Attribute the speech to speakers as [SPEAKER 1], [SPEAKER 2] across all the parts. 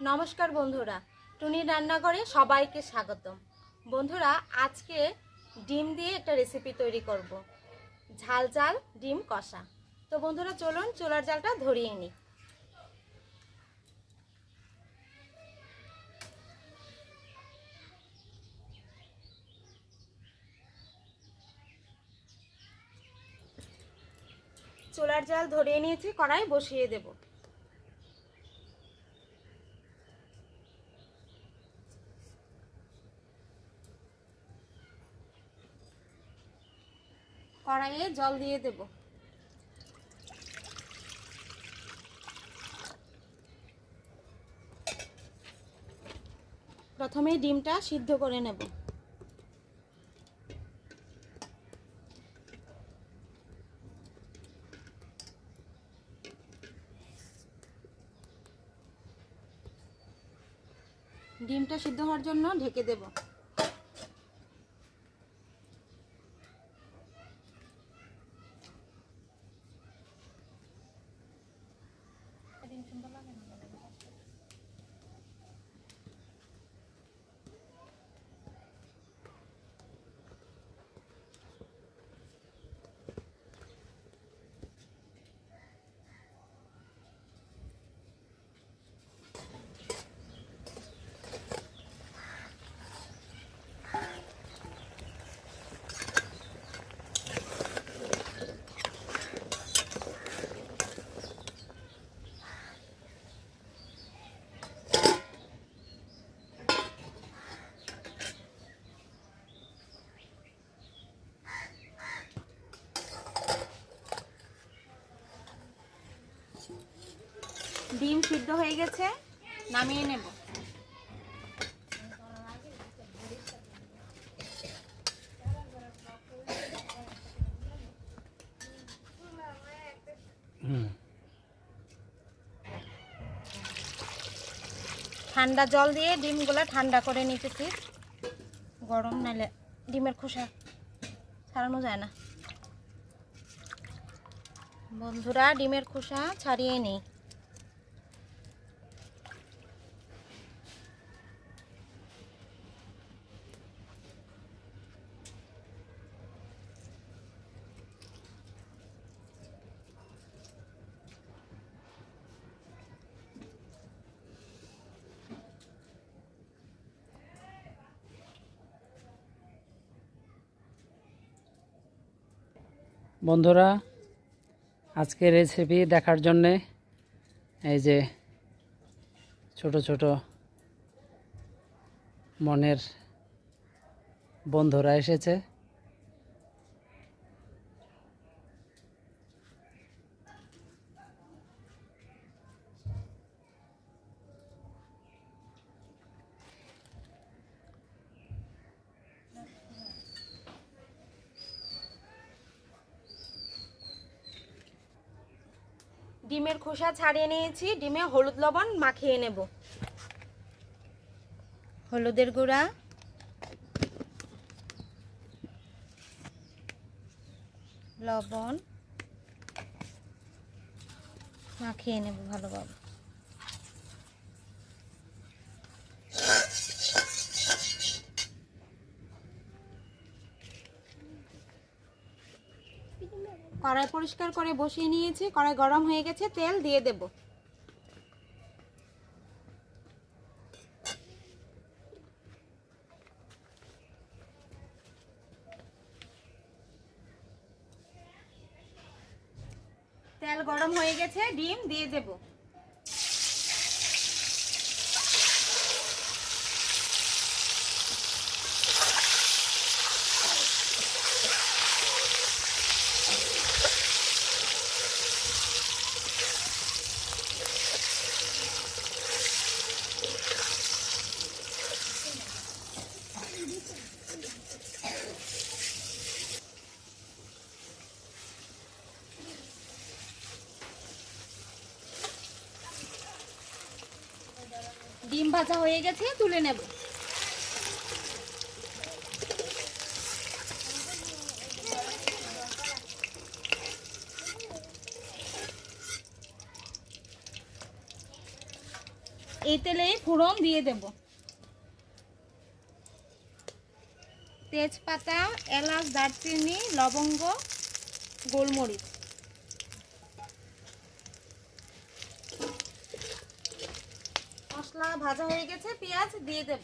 [SPEAKER 1] নমস্কার বন্ধুরা, টুনির রান্নাঘরে সবাইকে স্বাগতম। বন্ধুরা, আজকে ডিম দিয়ে একটা রেসিপি তৈরি করব, ঝাল ঝাল ডিম কষা। তো বন্ধুরা চলুন চুলার জালটা ধরিয়ে নিই। চুলার জাল ধরিয়ে নিয়েছি, কড়াই বসিয়ে দেব। কড়াইয়ে জল দিয়ে দেব। প্রথমে ডিমটা সিদ্ধ করে নেব। ডিমটা সিদ্ধ হওয়ার জন্য ঢেকে দেব। ডিম সিদ্ধ হয়ে গেছে, নামিয়ে নেব। ঠান্ডা জল দিয়ে ডিমগুলো ঠান্ডা করে নিতেছি, গরম নালে ডিমের খোসা ছাড়ানো যায় না। বন্ধুরা, ডিমের খোসা ছাড়িয়ে নিই।
[SPEAKER 2] বন্ধুরা, আজকে রেসিপি দেখার জন্যে এই যে ছোট ছোট মনের বন্ধুরা এসেছে।
[SPEAKER 1] ডিমের খোসা ছাড়িয়ে নিয়েছি, ডিমে হলুদ লবণ মাখিয়ে নেব। হলুদের গুঁড়া, লবণ মাখিয়ে নেব ভালোভাবে। কড়াই পরিষ্কার করে বসিয়ে নিয়েছি, কড়াই গরম হয়ে গেছে, তেল দিয়ে দেব। তেল গরম হয়ে গেছে, ডিম দিয়ে দেব। ডিম ভাজা হয়ে গেছে, তুলে নেব। এই তেলেই ফোড়ন দিয়ে দেব। তেজপাতা, এলাচ, দারচিনি, লবঙ্গ, গোলমরিচ। মশলা ভাজা হয়ে গেছে, পেঁয়াজ দিয়ে দেব।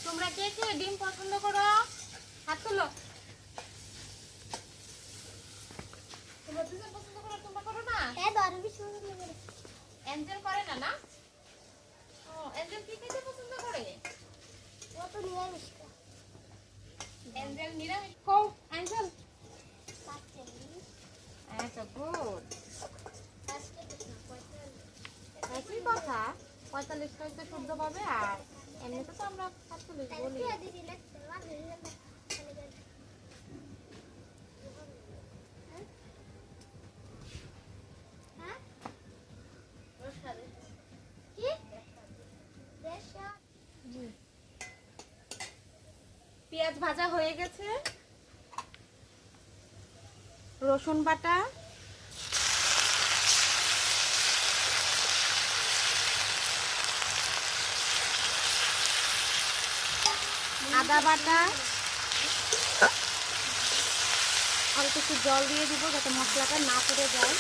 [SPEAKER 1] তোমরা কে কে ডিম পছন্দ করো? হাত তুলো। তোমরা দুজন পছন্দ করো, তোমরা করো না?
[SPEAKER 3] হ্যাঁ দরবি শুরু করে।
[SPEAKER 1] এঞ্জেল করে না না? ও এঞ্জেল কি খেতে পছন্দ করে?
[SPEAKER 3] ও তো নিরামিষ খায়।
[SPEAKER 1] এঞ্জেল নিরামিষ খাও। এঞ্জেল
[SPEAKER 3] পাচ্ছে
[SPEAKER 1] আচ্ছা গুড।
[SPEAKER 3] আজকে তো না পয়সা
[SPEAKER 1] একই কথা, 45 টাকা শুদ্ধ পাবে। আর এমনিতে তো আমরা 45 বলি।
[SPEAKER 3] দিয়ে দিদি না তোমার দিদি না হ্যাঁ কি দেশা জি
[SPEAKER 1] পেঁয়াজ ভাজা হয়ে গেছে, রসুন বাটা, আদা বাটা, অল্প একটু জল দিয়ে দিব যাতে মশলাটা না পুড়ে যায়।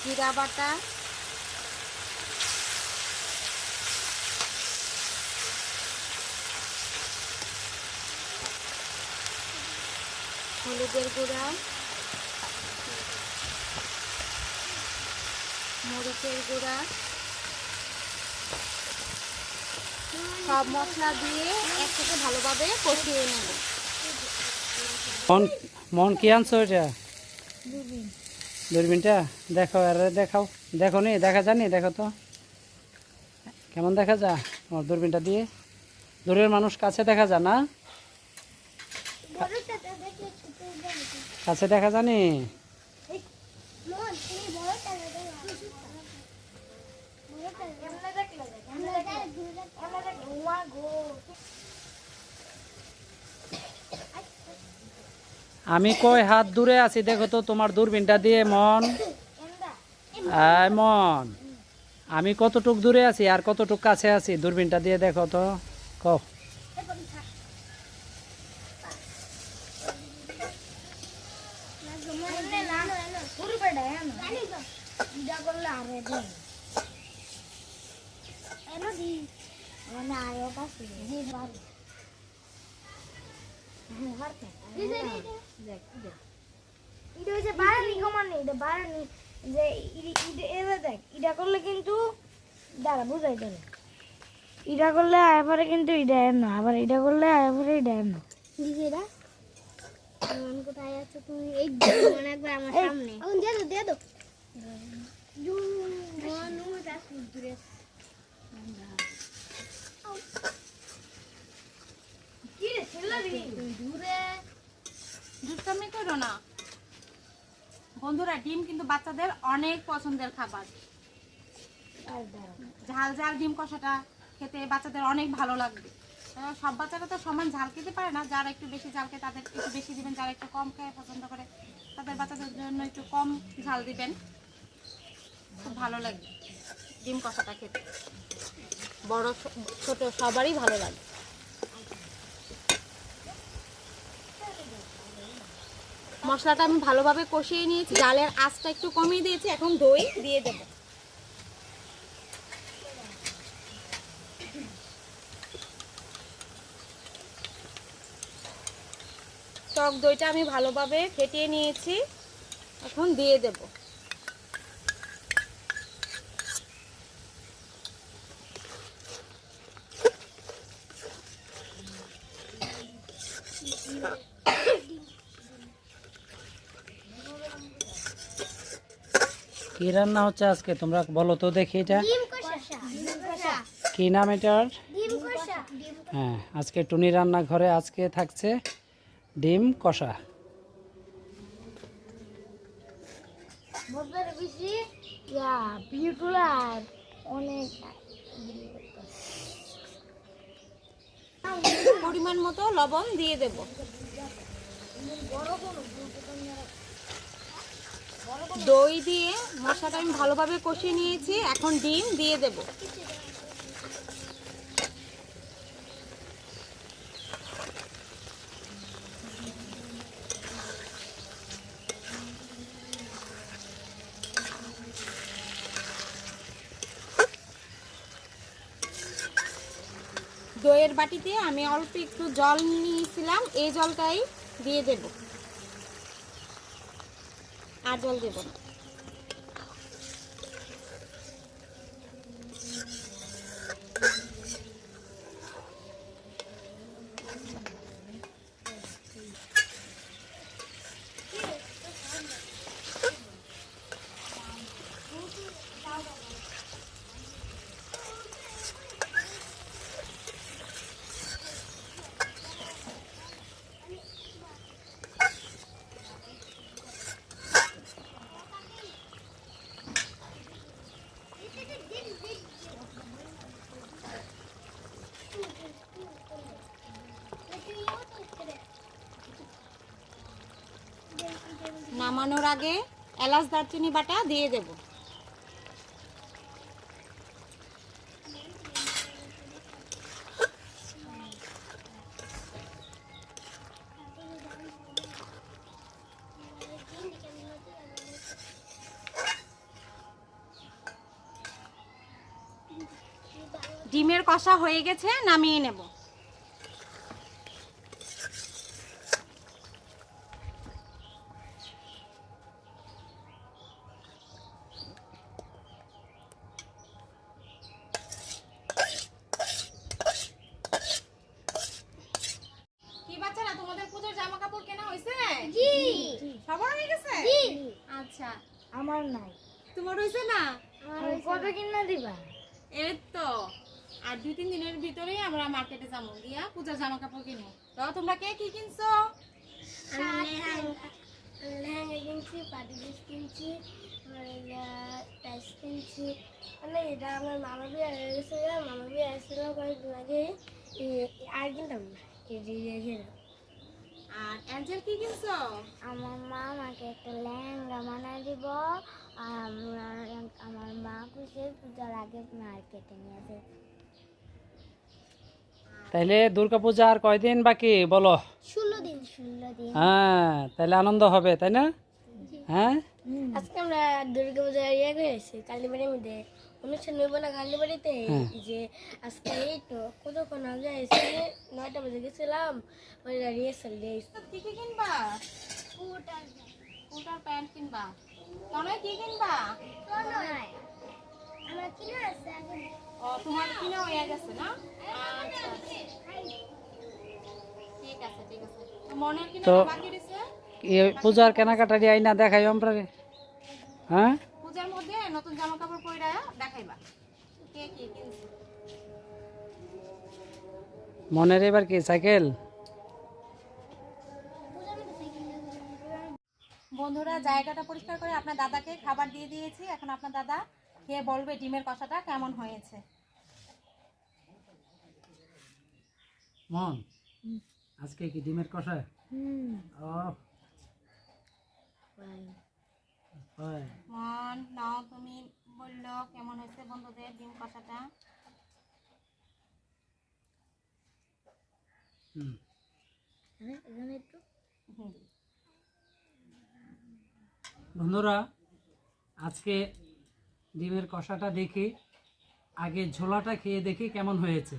[SPEAKER 1] জিরা বাটা, হলুদের গুঁড়া, মরিচের গুঁড়া, সব মশলা দিয়ে একসাথে ভালোভাবে কষিয়ে নেব।
[SPEAKER 2] মন মন কি আনছো এটা? দূরবীনটা দেখো, আর দেখাও। দেখো নি, দেখা যায়নি, দেখো তো কেমন দেখা যায় তোমার দূরবীনটা দিয়ে। দূরের মানুষ কাছে দেখা যায় না,
[SPEAKER 3] বড়টা দেখলে ছোট যাবে
[SPEAKER 2] কাছে দেখা জানি।
[SPEAKER 3] এই মোহন তুমি বড়টা দেখো বড়টা এমনে দেখলে এমনে দেখলে ওয়া গো
[SPEAKER 2] আমি কয় হাত দূরে আছি দেখো তো তোমার দূরবীনটা দিয়ে। মন
[SPEAKER 3] এমদা
[SPEAKER 2] আয় মন, আমি কতটুক দূরে আছি আর কতটুক কাছে আছি দূরবীনটা দিয়ে দেখো তো। কও
[SPEAKER 3] এরকম থাক না জমনে না না পুরো বড় এনো জানি তো ইডা করলে আরে দে এনো দি মানে আয়ো কাছে দি বার হারতে দেখ এটা হচ্ছে বাড়ানি কমানি, এটা বাড়ানি যে এটা দেখ এটা করলে কিন্তু দাঁড়া বুঝাই দেবে। এটা করলে আয়াপরে কিন্তু এটা এর না, আবার এটা করলে আয়াপরে এটা এর না। দিদিরা মন কোথায় আছো তুমি? এই মনে একবার আমার সামনে এখন দিয়ে দাও জু মনু দাস দূরে কি রে ছেলে দূরে
[SPEAKER 1] দুষ্টামি করো না বন্ধুরা। ডিম কিন্তু বাচ্চাদের অনেক পছন্দের খাবার।
[SPEAKER 3] আর দাঁড়াও
[SPEAKER 1] ঝাল ঝাল ডিম কষাটা খেতে বাচ্চাদের অনেক ভালো লাগবে। সব বাচ্চারা তো সমান ঝাল খেতে পারে না, যারা একটু বেশি ঝাল খায় তাদের একটু বেশি দিবেন, যারা একটু কম খায় পছন্দ করে তাদের বাচ্চাদের জন্য একটু কম ঝাল দিবেন। খুব ভালো লাগবে ডিম কষাটা খেতে, বড় ছোট সবারই ভালো লাগে। মশলাটা আমি ভালোভাবে কষিয়ে নিয়েছি, জালের আঁচটা একটু কমিয়ে দিয়েছি। এখন দই দিয়ে দেব। টক দইটা আমি ভালোভাবে ফেটিয়ে নিয়েছি, এখন দিয়ে দেব।
[SPEAKER 2] কি রান্না হচ্ছে আজকে তোমরা বলো তো দেখি। এটা
[SPEAKER 3] ডিম কষা
[SPEAKER 2] কি নাম এটার?
[SPEAKER 3] ডিম কষা
[SPEAKER 2] হ্যাঁ, আজকে টুনি রান্নাঘরে আজকে থাকছে ডিম কষা।
[SPEAKER 3] মজার বেশি বিউটিফুল আর অনেক
[SPEAKER 1] পরিমাণ মতো লবণ দিয়ে দেব। দই দিয়ে মশলাটা আমি ভালোভাবে কষিয়ে নিয়েছি, এখন ডিম দিয়ে দেব। দইয়ের বাটিতে আমি অল্প একটু জল নিয়েছিলাম, এই জলটাই দিয়ে দেব, আর জল দেব না। নামানোর আগে এলাচ দারচিনি বাটা দিয়ে দেব। ডিমের কষা হয়ে গেছে, নামিয়ে নেব। কি বাচ্চারা, তোমাদের পূজার জামা কাপড় কেনা হয়েছে?
[SPEAKER 3] জি
[SPEAKER 1] সবার হয়ে গেছে?
[SPEAKER 3] জি
[SPEAKER 1] আচ্ছা,
[SPEAKER 3] আমার নাই।
[SPEAKER 1] তোমার হয়েছে না?
[SPEAKER 3] আমার কত কিনা দিবা?
[SPEAKER 1] এই তো আর 2-3 দিনের ভিতরেই আমরা মার্কেটে যাবো, গিয়া পূজার জামা কাপড় কিনবো। তো তোমরা কে কি কিনছো?
[SPEAKER 3] লেহেঙ্গা কিনছি, পাটি ড্রেস কিনছি, টাইস কিনছি। মানে এটা আমার মামা বিয়ে হয়ে গেছে, মামা বিয়ে আসছিল কয়েকদিন আগে। আর কিনতাম না, কেজি রেখে দাও।
[SPEAKER 1] আর অ্যাঞ্জেল কি কিনছো?
[SPEAKER 3] আমার মা আমাকে একটা লেহেঙ্গা বানাই দিব। আর আমার মা খুশি পূজার আগে মার্কেটে নিয়ে যাবে।
[SPEAKER 2] তাইলে দুর্গাপূজা আর কয়দিন বাকি বলো?
[SPEAKER 3] 16 দিন।
[SPEAKER 2] হ্যাঁ, তাহলে আনন্দ হবে, তাই না? হ্যাঁ,
[SPEAKER 3] আজকে আমরা দুর্গা পূজা ইয়ে করেছি কালীবাড়ির মধ্যে অনুষ্ঠান হইব না কালীবাড়িতে। যে আজকে এই তো কতক্ষণ আগে এসে 9টা বাজে গেছিলাম, ওই রিহার্সাল দিয়ে
[SPEAKER 1] কি কি কিনবা? কোট আর প্যান্ট কিনবা? তনয় কি কিনবা?
[SPEAKER 3] আমার কিনা আছে
[SPEAKER 1] ও, তোমার কিনা হয়ে গেছে না? আচ্ছা, ঠিক আছে ঠিক আছে। তো মনের কিনা
[SPEAKER 2] তো
[SPEAKER 1] বাকি রয়েছে?
[SPEAKER 2] পূজার কেনাকাটা দিয়ে আইনা দেখাই আমরা রে। হ্যাঁ,
[SPEAKER 1] পূজার মধ্যে নতুন জামা কাপড় পরে দেখাইবা কে কি কিনছে।
[SPEAKER 2] মনের এবার কি সাইকেল?
[SPEAKER 1] বন্ধুরা, জায়গাটা পরিষ্কার করে আপনার দাদাকে খাবার দিয়ে দিয়েছি, এখন আপনার দাদা খেয়ে বলবে ডিমের কষাটা কেমন হয়েছে।
[SPEAKER 2] মন, আজকে কি ডিমের কষা? ও হয়।
[SPEAKER 1] মন নাও, তুমি বললো কেমন হয়েছে বন্ধুদের ডিম কষাটা।
[SPEAKER 3] এখানে একটু
[SPEAKER 2] বন্ধুরা, আজকে ডিমের কষাটা দেখি, আগে ঝোলাটা খেয়ে দেখি কেমন হয়েছে।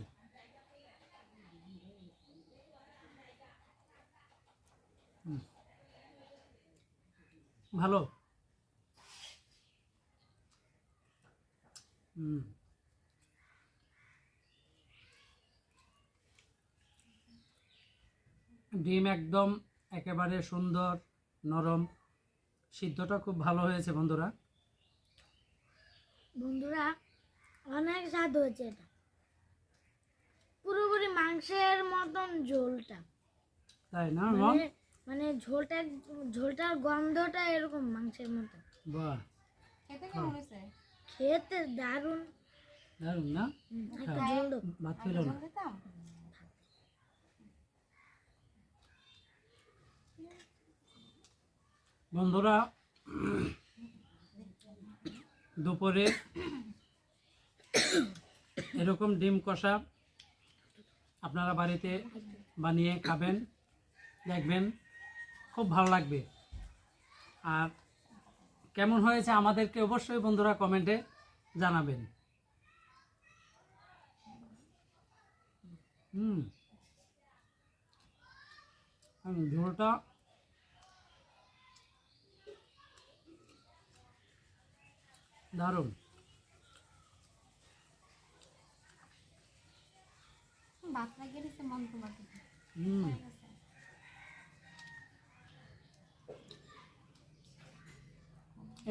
[SPEAKER 2] ভালো। ডিম একদম একেবারে সুন্দর নরম, সিদ্ধটা খুব ভালো হয়েছে বন্ধুরা।
[SPEAKER 3] বন্ধুরা অনেক স্বাদ হয়েছে এটা। পুরোপুরি মাংসের মতন ঝোলটা,
[SPEAKER 2] তাই না?
[SPEAKER 3] মানে মানে ঝোলটার গন্ধটা এরকম মাংসের মতো।
[SPEAKER 2] বাহ,
[SPEAKER 1] খেতে কেমন হয়েছে?
[SPEAKER 3] খেতে দারুণ।
[SPEAKER 2] দারুণ না?
[SPEAKER 3] একটা ঝোল দাও।
[SPEAKER 2] ভাত খেলো না?
[SPEAKER 1] দিতাম।
[SPEAKER 2] বন্ধুরা, দুপুরে এরকম ডিম কষা আপনারা বাড়িতে বানিয়ে খাবেন, দেখবেন খুব ভালো লাগবে। আর কেমন হয়েছে আমাদেরকে অবশ্যই বন্ধুরা কমেন্টে জানাবেন। ঝোলটা দারুণ।
[SPEAKER 1] ভাত লাগিয়ে দিছে মন তোমাকে।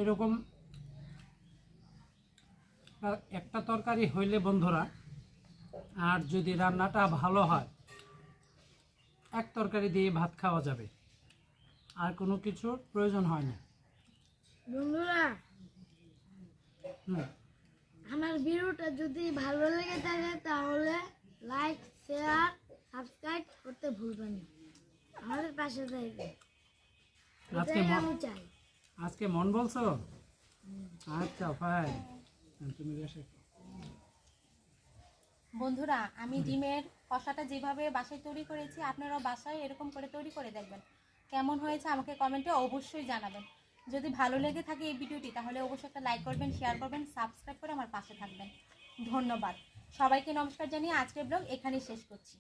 [SPEAKER 2] এরকম একটা তরকারি হইলে বন্ধুরা, আর যদি রান্নাটা ভালো হয়, এক তরকারি দিয়ে ভাত খাওয়া যাবে, আর কোনো কিছুর প্রয়োজন হয় না।
[SPEAKER 3] বন্ধুরা,
[SPEAKER 2] হুম,
[SPEAKER 3] আমার ভিডিওটা যদি ভালো লেগে থাকে তাহলে লাইক, শেয়ার, সাবস্ক্রাইব করতে ভুলবেন না। আমাদের পাশে থাকবে,
[SPEAKER 2] আজকে
[SPEAKER 3] এটাই আমি চাই।
[SPEAKER 2] আজকে মন বলছো? আচ্ছা ভাই, তুমি এসে
[SPEAKER 1] বন্ধুরা, আমি ডিমের কষাটা যেভাবে বাসায় তৈরি করেছি আপনারাও বাসায় এরকম করে তৈরি করে দেখবেন। কেমন হয়েছে আমাকে কমেন্টে অবশ্যই জানাবেন। যদি ভালো লেগে থাকে এই ভিডিওটি তাহলে অবশ্যই একটা লাইক করবেন, শেয়ার করবেন, সাবস্ক্রাইব করে আমার পাশে থাকবেন। ধন্যবাদ সবাইকে। নমস্কার জানিয়ে আজকের ব্লগ এখানেই শেষ করছি।